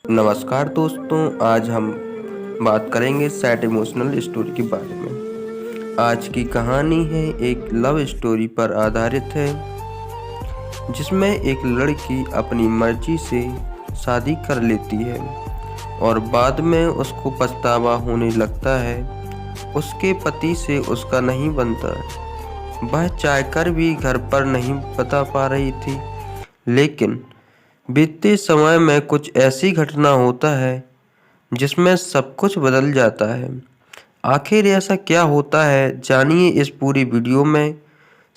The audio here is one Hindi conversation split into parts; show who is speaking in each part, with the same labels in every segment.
Speaker 1: नमस्कार दोस्तों, आज हम बात करेंगे सैड इमोशनल स्टोरी के बारे में। आज की कहानी है एक लव स्टोरी पर आधारित है, जिसमें एक लड़की अपनी मर्जी से शादी कर लेती है और बाद में उसको पछतावा होने लगता है। उसके पति से उसका नहीं बनता। वह चाहकर भी घर पर नहीं बता पा रही थी, लेकिन बीतते समय में कुछ ऐसी घटना होता है जिसमें सब कुछ बदल जाता है। आखिर ऐसा क्या होता है, जानिए इस पूरी वीडियो में।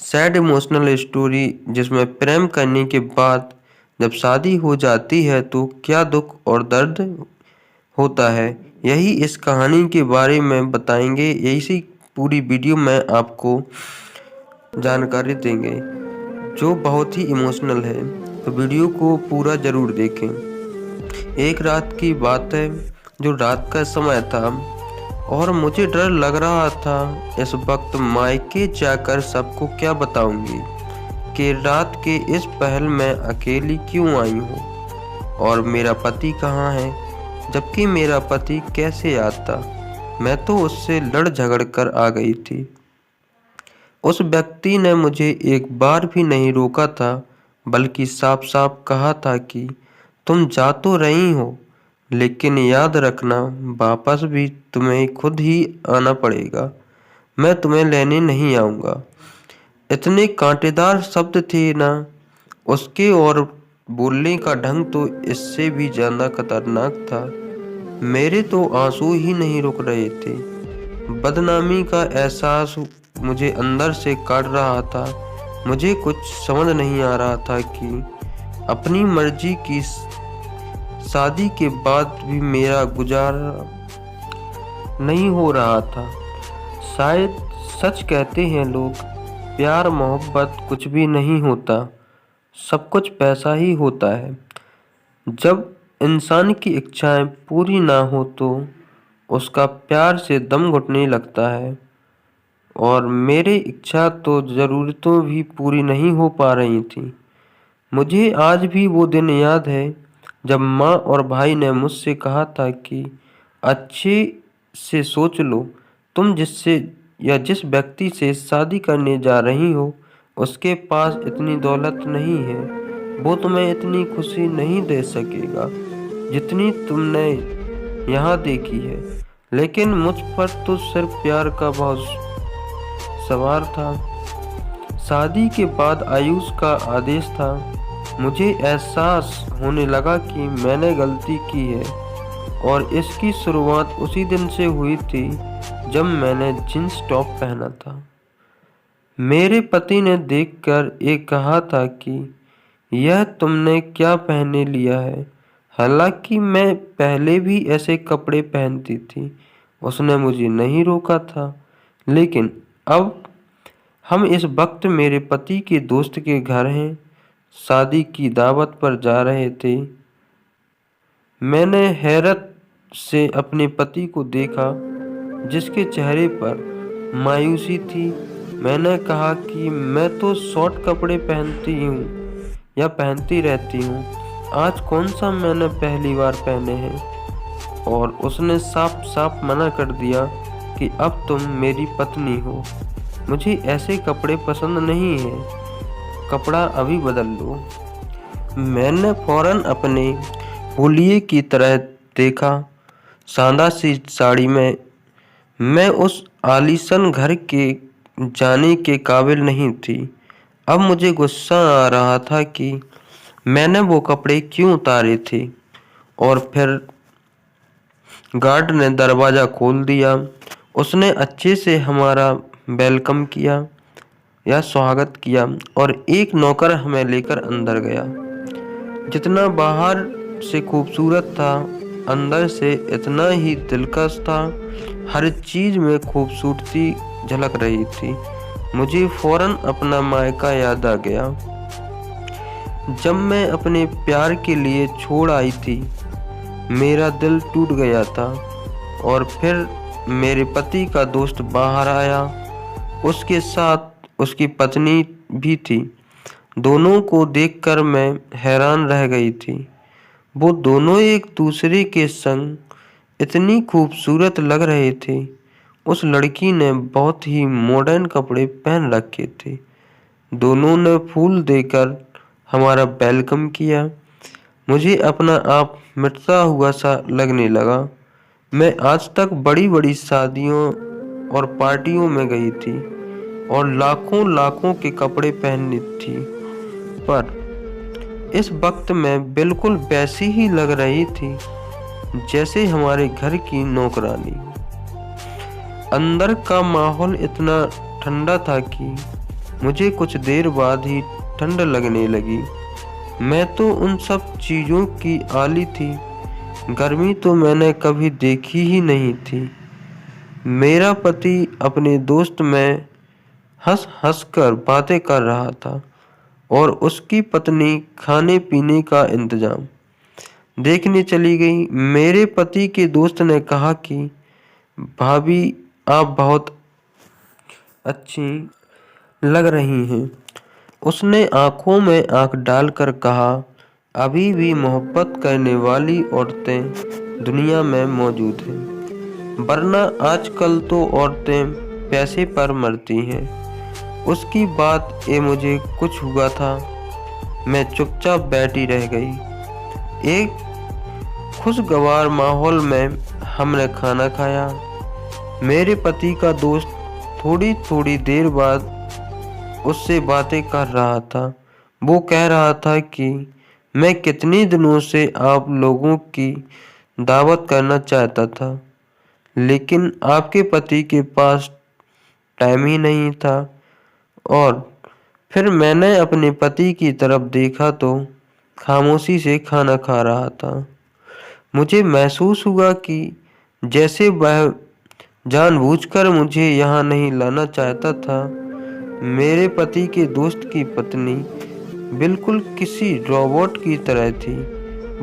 Speaker 1: सैड इमोशनल स्टोरी जिसमें प्रेम करने के बाद जब शादी हो जाती है तो क्या दुख और दर्द होता है, यही इस कहानी के बारे में बताएंगे। इसी पूरी वीडियो में आपको जानकारी देंगे जो बहुत ही इमोशनल है, तो वीडियो को पूरा ज़रूर देखें। एक रात की बात है, जो रात का समय था और मुझे डर लग रहा था इस वक्त मायके जाकर सबको क्या बताऊंगी कि रात के इस पहल में अकेली क्यों आई हूँ और मेरा पति कहाँ है, जबकि मेरा पति कैसे आता। मैं तो उससे लड़ झगड़ कर आ गई थी। उस व्यक्ति ने मुझे एक बार भी नहीं रोका था, बल्कि साफ साफ कहा था कि तुम जा तो रही हो, लेकिन याद रखना वापस भी तुम्हें खुद ही आना पड़ेगा। मैं तुम्हें लेने नहीं आऊँगा। इतने कांटेदार शब्द थे ना उसके, और बोलने का ढंग तो इससे भी ज़्यादा खतरनाक था। मेरे तो आंसू ही नहीं रुक रहे थे। बदनामी का एहसास मुझे अंदर से काट रहा था। मुझे कुछ समझ नहीं आ रहा था कि अपनी मर्जी की शादी के बाद भी मेरा गुजारा नहीं हो रहा था। शायद सच कहते हैं लोग, प्यार मोहब्बत कुछ भी नहीं होता, सब कुछ पैसा ही होता है। जब इंसान की इच्छाएं पूरी ना हो तो उसका प्यार से दम घुटने लगता है, और मेरी इच्छा तो ज़रूरतों भी पूरी नहीं हो पा रही थी। मुझे आज भी वो दिन याद है जब माँ और भाई ने मुझसे कहा था कि अच्छे से सोच लो, तुम जिससे या जिस व्यक्ति से शादी करने जा रही हो उसके पास इतनी दौलत नहीं है, वो तुम्हें इतनी खुशी नहीं दे सकेगा जितनी तुमने यहाँ देखी है। लेकिन मुझ पर तो सिर्फ प्यार का बहुत सवार था। शादी के बाद आयुष का आदेश था। मुझे एहसास होने लगा कि मैंने गलती की है, और इसकी शुरुआत उसी दिन से हुई थी जब मैंने जींस टॉप पहना था। मेरे पति ने देखकर एक कहा था कि यह तुमने क्या पहने लिया है। हालांकि मैं पहले भी ऐसे कपड़े पहनती थी। उसने मुझे नहीं रोका था, लेकिन अब हम इस वक्त मेरे पति के दोस्त के घर हैं, शादी की दावत पर जा रहे थे। मैंने हैरत से अपने पति को देखा, जिसके चेहरे पर मायूसी थी। मैंने कहा कि मैं तो शॉर्ट कपड़े पहनती हूँ या पहनती रहती हूँ, आज कौन सा मैंने पहली बार पहने हैं। और उसने साफ साफ मना कर दिया कि अब तुम मेरी पत्नी हो, मुझे ऐसे कपड़े पसंद नहीं हैं, कपड़ा अभी बदल लो। मैंने फौरन अपने हुलिये की तरह देखा। सादा सी साड़ी में मैं उस आलीशान घर के जाने के काबिल नहीं थी। अब मुझे गुस्सा आ रहा था कि मैंने वो कपड़े क्यों उतारे थे। और फिर गार्ड ने दरवाज़ा खोल दिया। उसने अच्छे से हमारा वेलकम किया या स्वागत किया, और एक नौकर हमें लेकर अंदर गया। जितना बाहर से खूबसूरत था, अंदर से इतना ही दिलकश था। हर चीज़ में खूबसूरती झलक रही थी। मुझे फौरन अपना मायका याद आ गया, जब मैं अपने प्यार के लिए छोड़ आई थी। मेरा दिल टूट गया था। और फिर मेरे पति का दोस्त बाहर आया, उसके साथ उसकी पत्नी भी थी। दोनों को देखकर मैं हैरान रह गई थी। वो दोनों एक दूसरे के संग इतनी खूबसूरत लग रहे थे। उस लड़की ने बहुत ही मॉडर्न कपड़े पहन रखे थे। दोनों ने फूल देकर हमारा वेलकम किया। मुझे अपना आप मिटता हुआ सा लगने लगा। मैं आज तक बड़ी-बड़ी शादियों और पार्टियों में गई थी और लाखों-लाखों के कपड़े पहनी थी, पर इस वक्त मैं बिल्कुल वैसी ही लग रही थी जैसे हमारे घर की नौकरानी। अंदर का माहौल इतना ठंडा था कि मुझे कुछ देर बाद ही ठंड लगने लगी। मैं तो उन सब चीज़ों की आली थी। गर्मी तो मैंने कभी देखी ही नहीं थी। मेरा पति अपने दोस्त में हंस-हंस कर बातें कर रहा था और उसकी पत्नी खाने पीने का इंतजाम देखने चली गई। मेरे पति के दोस्त ने कहा कि भाभी, आप बहुत अच्छी लग रही हैं। उसने आंखों में आंख डालकर कहा, अभी भी मोहब्बत करने वाली औरतें दुनिया में मौजूद हैं, वरना आजकल तो औरतें पैसे पर मरती हैं। उसकी बात ये मुझे कुछ हुआ था। मैं चुपचाप बैठी रह गई। एक खुशगवार माहौल में हमने खाना खाया। मेरे पति का दोस्त थोड़ी-थोड़ी देर बाद उससे बातें कर रहा था। वो कह रहा था कि मैं कितने दिनों से आप लोगों की दावत करना चाहता था, लेकिन आपके पति के पास टाइम ही नहीं था। और फिर मैंने अपने पति की तरफ देखा तो खामोशी से खाना खा रहा था। मुझे महसूस हुआ कि जैसे वह जानबूझकर मुझे यहाँ नहीं लाना चाहता था। मेरे पति के दोस्त की पत्नी बिल्कुल किसी रोबोट की तरह थी।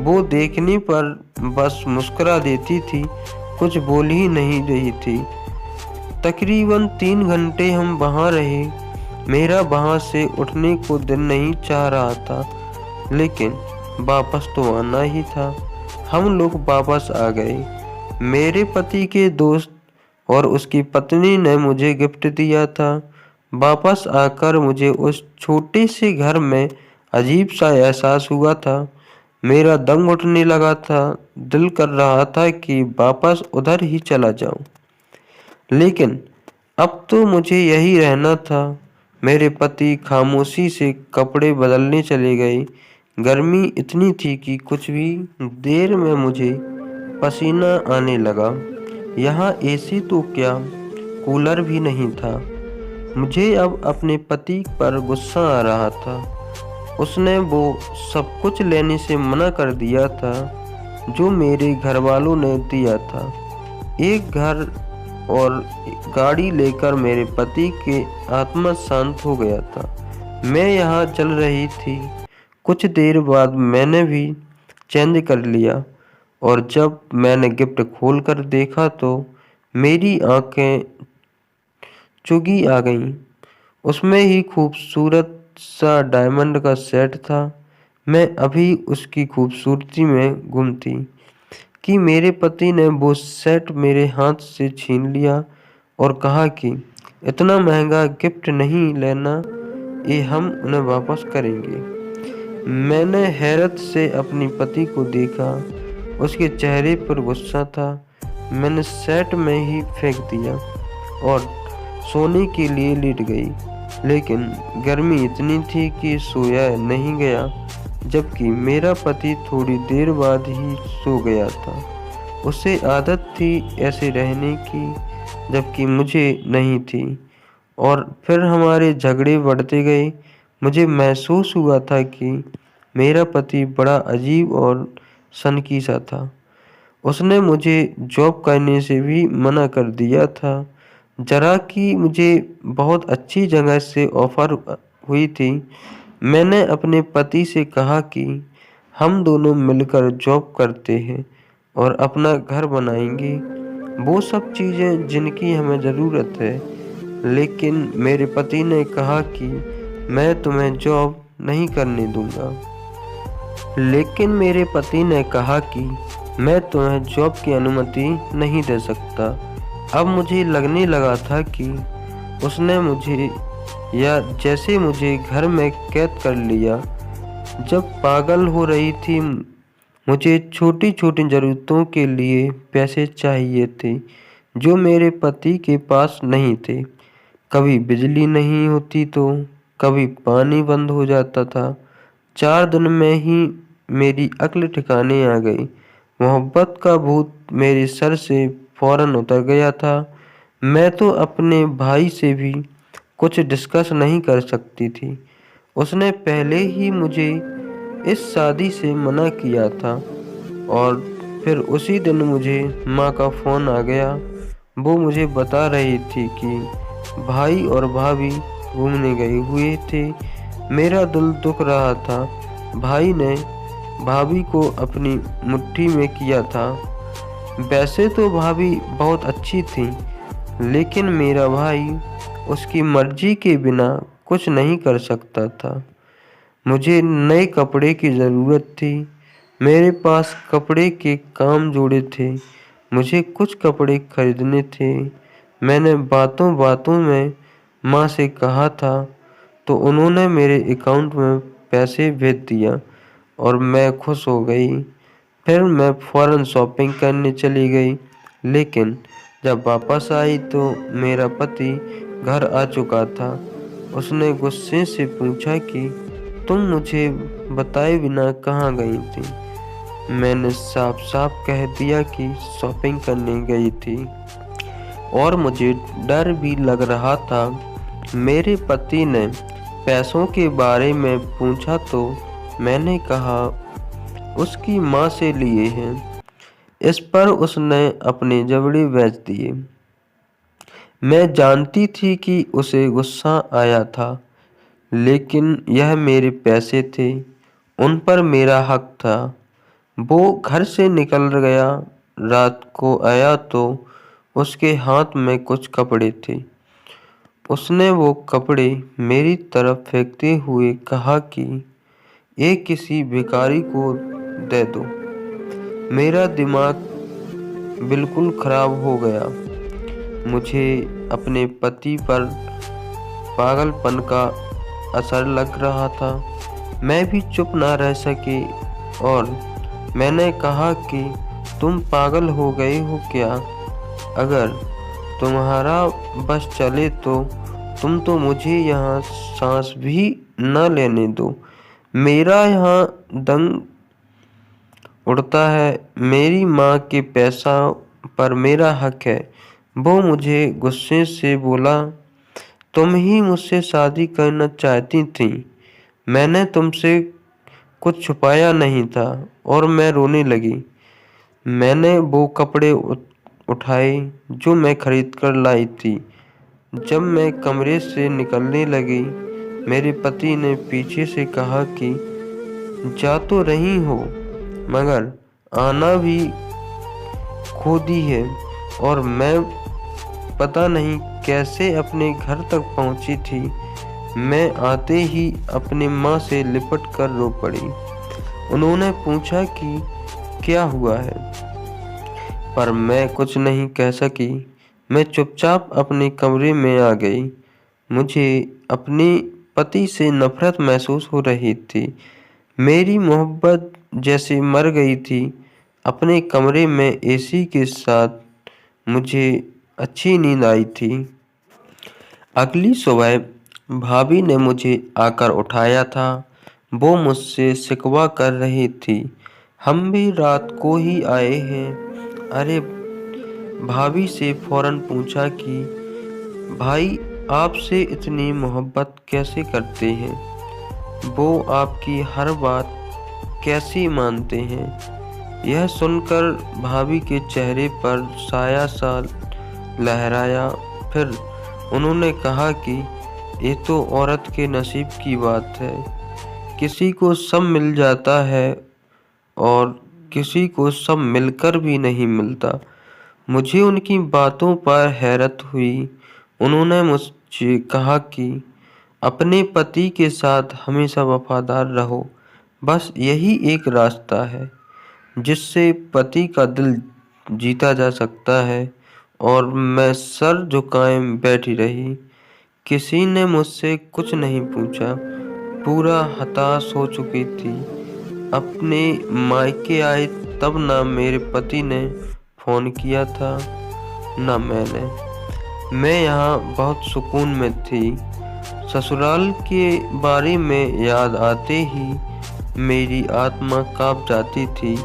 Speaker 1: वो देखने पर बस मुस्कुरा देती थी, कुछ बोल ही नहीं रही थी। तकरीबन 3 घंटे हम वहाँ रहे। मेरा वहाँ से उठने को दिल नहीं चाह रहा था, लेकिन वापस तो आना ही था। हम लोग वापस आ गए। मेरे पति के दोस्त और उसकी पत्नी ने मुझे गिफ्ट दिया था। वापस आकर मुझे उस छोटे से घर में अजीब सा एहसास हुआ था। मेरा दम घुटने लगा था। दिल कर रहा था कि वापस उधर ही चला जाऊं, लेकिन अब तो मुझे यही रहना था। मेरे पति खामोशी से कपड़े बदलने चले गए। गर्मी इतनी थी कि कुछ भी देर में मुझे पसीना आने लगा। यहाँ एसी तो क्या, कूलर भी नहीं था। मुझे अब अपने पति पर गुस्सा आ रहा था। उसने वो सब कुछ लेने से मना कर दिया था जो मेरे घर वालों ने दिया था। एक घर और गाड़ी लेकर मेरे पति के आत्मा शांत हो गया था। मैं यहाँ चल रही थी। कुछ देर बाद मैंने भी चेंज कर लिया और जब मैंने गिफ्ट खोलकर देखा तो मेरी आंखें चुगी आ गईं। उसमें ही खूबसूरत सा डायमंड का सेट था। मैं अभी उसकी खूबसूरती में गुम थी कि मेरे पति ने वो सेट मेरे हाथ से छीन लिया और कहा कि इतना महंगा गिफ्ट नहीं लेना, ये हम उन्हें वापस करेंगे। मैंने हैरत से अपने पति को देखा। उसके चेहरे पर गुस्सा था। मैंने सेट में ही फेंक दिया और सोने के लिए लेट गई, लेकिन गर्मी इतनी थी कि सोया नहीं गया, जबकि मेरा पति थोड़ी देर बाद ही सो गया था। उसे आदत थी ऐसे रहने की, जबकि मुझे नहीं थी। और फिर हमारे झगड़े बढ़ते गए। मुझे महसूस हुआ था कि मेरा पति बड़ा अजीब और सनकी सा था। उसने मुझे जॉब करने से भी मना कर दिया था। जरा कि मुझे बहुत अच्छी जगह से ऑफर हुई थी। मैंने अपने पति से कहा कि हम दोनों मिलकर जॉब करते हैं और अपना घर बनाएंगे, वो सब चीज़ें जिनकी हमें ज़रूरत है। लेकिन मेरे पति ने कहा कि मैं तुम्हें जॉब नहीं करने दूंगा। लेकिन मेरे पति ने कहा कि मैं तुम्हें जॉब की अनुमति नहीं दे सकता। अब मुझे लगने लगा था कि उसने मुझे या जैसे मुझे घर में कैद कर लिया। जब पागल हो रही थी, मुझे छोटी-छोटी ज़रूरतों के लिए पैसे चाहिए थे, जो मेरे पति के पास नहीं थे। कभी बिजली नहीं होती तो कभी पानी बंद हो जाता था। 4 दिन में ही मेरी अक्ल ठिकाने आ गई। मोहब्बत का भूत मेरे सर से फ़ौरन उतर गया था। मैं तो अपने भाई से भी कुछ डिस्कस नहीं कर सकती थी। उसने पहले ही मुझे इस शादी से मना किया था और फिर उसी दिन मुझे माँ का फ़ोन आ गया। वो मुझे बता रही थी कि भाई और भाभी घूमने गए हुए थे। मेरा दिल दुख रहा था। भाई ने भाभी को अपनी मुट्ठी में किया था। वैसे तो भाभी बहुत अच्छी थी, लेकिन मेरा भाई उसकी मर्जी के बिना कुछ नहीं कर सकता था। मुझे नए कपड़े की ज़रूरत थी। मेरे पास कपड़े के काम जोड़े थे। मुझे कुछ कपड़े खरीदने थे। मैंने बातों-बातों में माँ से कहा था, तो उन्होंने मेरे अकाउंट में पैसे भेज दिया और मैं खुश हो गई। फिर मैं फ़ौरन शॉपिंग करने चली गई। लेकिन जब वापस आई तो मेरा पति घर आ चुका था। उसने गुस्से से पूछा कि तुम मुझे बताए बिना कहाँ गई थी? मैंने साफ-साफ कह दिया कि शॉपिंग करने गई थी और मुझे डर भी लग रहा था। मेरे पति ने पैसों के बारे में पूछा तो मैंने कहा उसकी माँ से लिए हैं। इस पर उसने अपने जबड़े बेच दिए। मैं जानती थी कि उसे गुस्सा आया था, लेकिन यह मेरे पैसे थे, उन पर मेरा हक था। वो घर से निकल गया। रात को आया तो उसके हाथ में कुछ कपड़े थे। उसने वो कपड़े मेरी तरफ फेंकते हुए कहा कि ये किसी भिखारी को दे दो। मेरा दिमाग बिल्कुल खराब हो गया। मुझे अपने पति पर पागलपन का असर लग रहा था। मैं भी चुप ना रह सकी और मैंने कहा कि तुम पागल हो गए हो क्या? अगर तुम्हारा बस चले तो तुम तो मुझे यहाँ सांस भी न लेने दो। मेरा यहाँ दम उड़ता है। मेरी माँ के पैसा पर मेरा हक है। वो मुझे गुस्से से बोला, तुम ही मुझसे शादी करना चाहती थी। मैंने तुमसे कुछ छुपाया नहीं था और मैं रोने लगी। मैंने वो कपड़े उठाए जो मैं खरीद कर लाई थी। जब मैं कमरे से निकलने लगी, मेरे पति ने पीछे से कहा कि जा तो रही हो, मगर आना भी खो दी है। और मैं पता नहीं कैसे अपने घर तक पहुंची थी। मैं आते ही अपनी माँ से लिपट कर रो पड़ी। उन्होंने पूछा कि क्या हुआ है, पर मैं कुछ नहीं कह सकी। मैं चुपचाप अपने कमरे में आ गई। मुझे अपने पति से नफरत महसूस हो रही थी। मेरी मोहब्बत जैसे मर गई थी। अपने कमरे में एसी के साथ मुझे अच्छी नींद आई थी। अगली सुबह भाभी ने मुझे आकर उठाया था। वो मुझसे शिकवा कर रही थी, हम भी रात को ही आए हैं। अरे, भाभी से फौरन पूछा कि भाई आपसे इतनी मोहब्बत कैसे करते हैं? वो आपकी हर बात कैसे मानते हैं? यह सुनकर भाभी के चेहरे पर साया सा लहराया। फिर उन्होंने कहा कि ये तो औरत के नसीब की बात है। किसी को सब मिल जाता है और किसी को सब मिलकर भी नहीं मिलता। मुझे उनकी बातों पर हैरत हुई। उन्होंने मुझसे कहा कि अपने पति के साथ हमेशा वफादार रहो। बस यही एक रास्ता है जिससे पति का दिल जीता जा सकता है। और मैं सर झुकाए बैठी रही। किसी ने मुझसे कुछ नहीं पूछा। पूरा हताश हो चुकी थी। अपने मायके आई तब ना मेरे पति ने फ़ोन किया था, ना मैंने। मैं यहाँ बहुत सुकून में थी। ससुराल के बारे में याद आते ही मेरी आत्मा काँप जाती थी।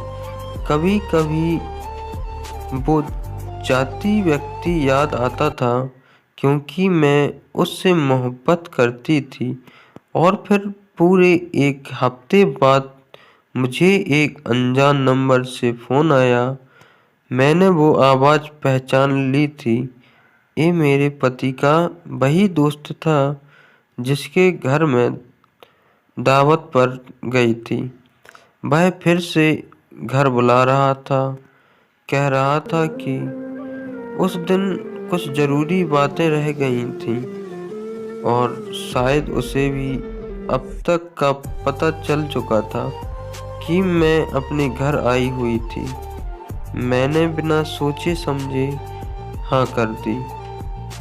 Speaker 1: कभी कभी वो जाती व्यक्ति याद आता था, क्योंकि मैं उससे मोहब्बत करती थी। और फिर पूरे एक हफ्ते बाद मुझे एक अनजान नंबर से फ़ोन आया। मैंने वो आवाज़ पहचान ली थी। ये मेरे पति का वही दोस्त था जिसके घर में दावत पर गई थी। वह फिर से घर बुला रहा था। कह रहा था कि उस दिन कुछ ज़रूरी बातें रह गई थीं और शायद उसे भी अब तक का पता चल चुका था कि मैं अपने घर आई हुई थी। मैंने बिना सोचे समझे हाँ कर दी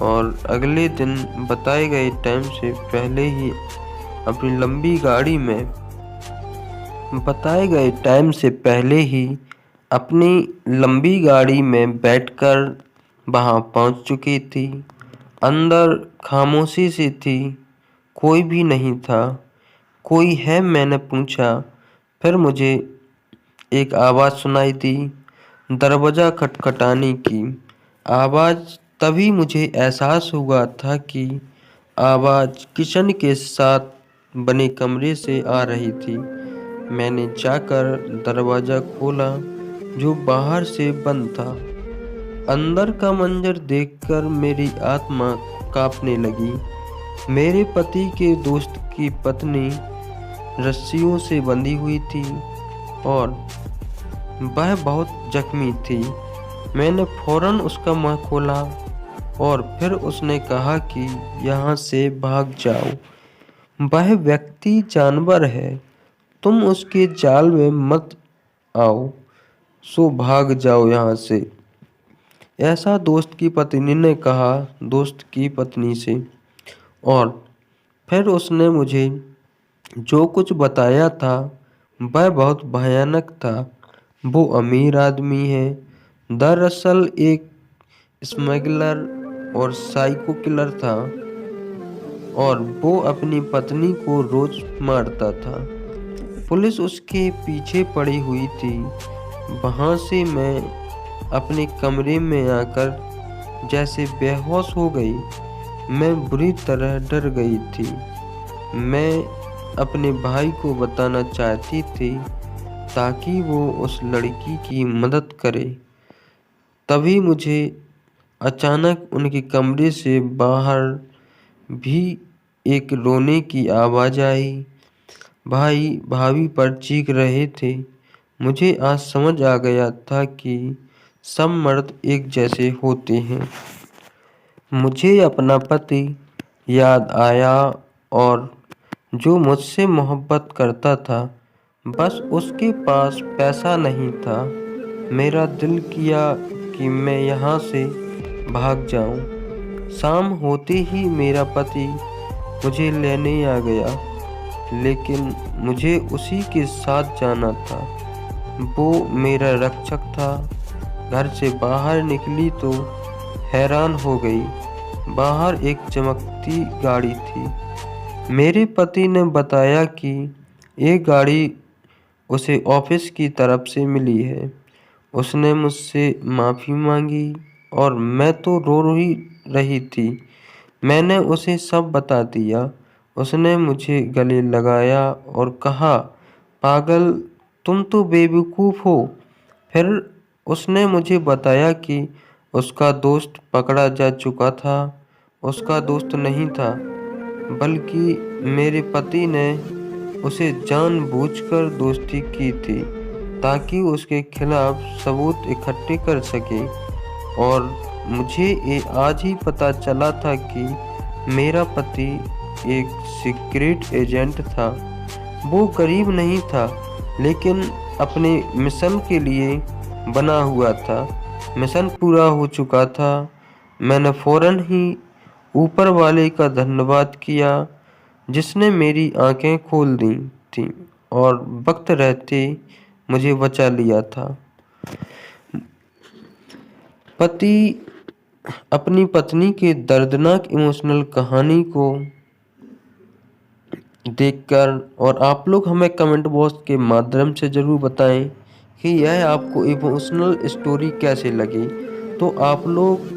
Speaker 1: और अगले दिन बताए गए टाइम से पहले ही अपनी लंबी गाड़ी में बैठकर वहाँ पहुँच चुकी थी। अंदर खामोशी सी थी। कोई भी नहीं था। कोई है, मैंने पूछा। फिर मुझे एक आवाज़ सुनाई दी, दरवाज़ा खटखटाने की आवाज़। तभी मुझे एहसास हुआ था कि आवाज़ किचन के साथ बने कमरे से आ रही थी। मैंने जाकर दरवाज़ा खोला, जो बाहर से बंद था। अंदर का मंजर देखकर मेरी आत्मा कांपने लगी। मेरे पति के दोस्त की पत्नी रस्सियों से बंधी हुई थी और वह बहुत जख्मी थी। मैंने फौरन उसका मुंह खोला और फिर उसने कहा कि यहाँ से भाग जाओ। वह व्यक्ति जानवर है, तुम उसके जाल में मत आओ, सो भाग जाओ यहाँ से। ऐसा दोस्त की पत्नी ने कहा दोस्त की पत्नी से। और फिर उसने मुझे जो कुछ बताया था वह बहुत भयानक था। वो अमीर आदमी है, दरअसल एक स्मगलर और साइको किलर था और वो अपनी पत्नी को रोज मारता था। पुलिस उसके पीछे पड़ी हुई थी। वहाँ से मैं अपने कमरे में आकर जैसे बेहोश हो गई। मैं बुरी तरह डर गई थी। मैं अपने भाई को बताना चाहती थी ताकि वो उस लड़की की मदद करे। तभी मुझे अचानक उनके कमरे से बाहर भी एक रोने की आवाज़ आई। भाई भाभी पर चीख रहे थे। मुझे आज समझ आ गया था कि सब मर्द एक जैसे होते हैं। मुझे अपना पति याद आया और जो मुझसे मोहब्बत करता था, बस उसके पास पैसा नहीं था। मेरा दिल किया कि मैं यहाँ से भाग जाऊँ। शाम होते ही मेरा पति मुझे लेने आ गया, लेकिन मुझे उसी के साथ जाना था। वो मेरा रक्षक था। घर से बाहर निकली तो हैरान हो गई। बाहर एक चमकती गाड़ी थी। मेरे पति ने बताया कि ये गाड़ी उसे ऑफिस की तरफ से मिली है। उसने मुझसे माफ़ी मांगी और मैं तो रो ही रही थी। मैंने उसे सब बता दिया। उसने मुझे गले लगाया और कहा, पागल, तुम तो बेवकूफ़ हो। फिर उसने मुझे बताया कि उसका दोस्त पकड़ा जा चुका था। उसका दोस्त नहीं था, बल्कि मेरे पति ने उसे जानबूझकर दोस्ती की थी ताकि उसके खिलाफ सबूत इकट्ठे कर सके। और मुझे ये आज ही पता चला था कि मेरा पति एक सीक्रेट एजेंट था वो गरीब नहीं था, लेकिन अपने मिशन के लिए बना हुआ था। मिशन पूरा हो चुका था। मैंने फौरन ही ऊपर वाले का धन्यवाद किया, जिसने मेरी आंखें खोल दी थीं और वक्त रहते मुझे बचा लिया था। पति अपनी पत्नी के दर्दनाक इमोशनल कहानी को देखकर, और आप लोग हमें कमेंट बॉक्स के माध्यम से ज़रूर बताएं कि यह आपको इमोशनल स्टोरी कैसे लगी। तो आप लोग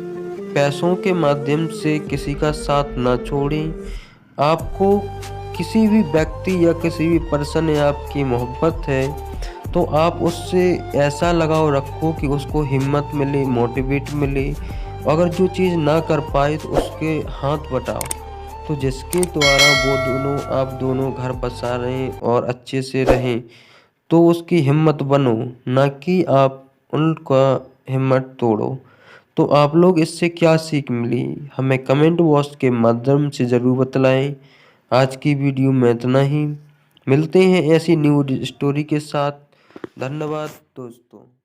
Speaker 1: पैसों के माध्यम से किसी का साथ ना छोड़ें। आपको किसी भी व्यक्ति या किसी भी पर्सन या आपकी मोहब्बत है, तो आप उससे ऐसा लगाव रखो कि उसको हिम्मत मिले, मोटिवेट मिले। अगर जो चीज़ ना कर पाए तो उसके हाथ बटाओ, तो जिसके द्वारा वो दोनों, आप दोनों घर बसा रहें और अच्छे से रहें, तो उसकी हिम्मत बनो, ना कि आप उनका हिम्मत तोड़ो। तो आप लोग इससे क्या सीख मिली, हमें कमेंट बॉक्स के माध्यम से ज़रूर बतलाएं। आज की वीडियो में इतना ही। मिलते हैं ऐसी न्यू स्टोरी के साथ। धन्यवाद दोस्तों।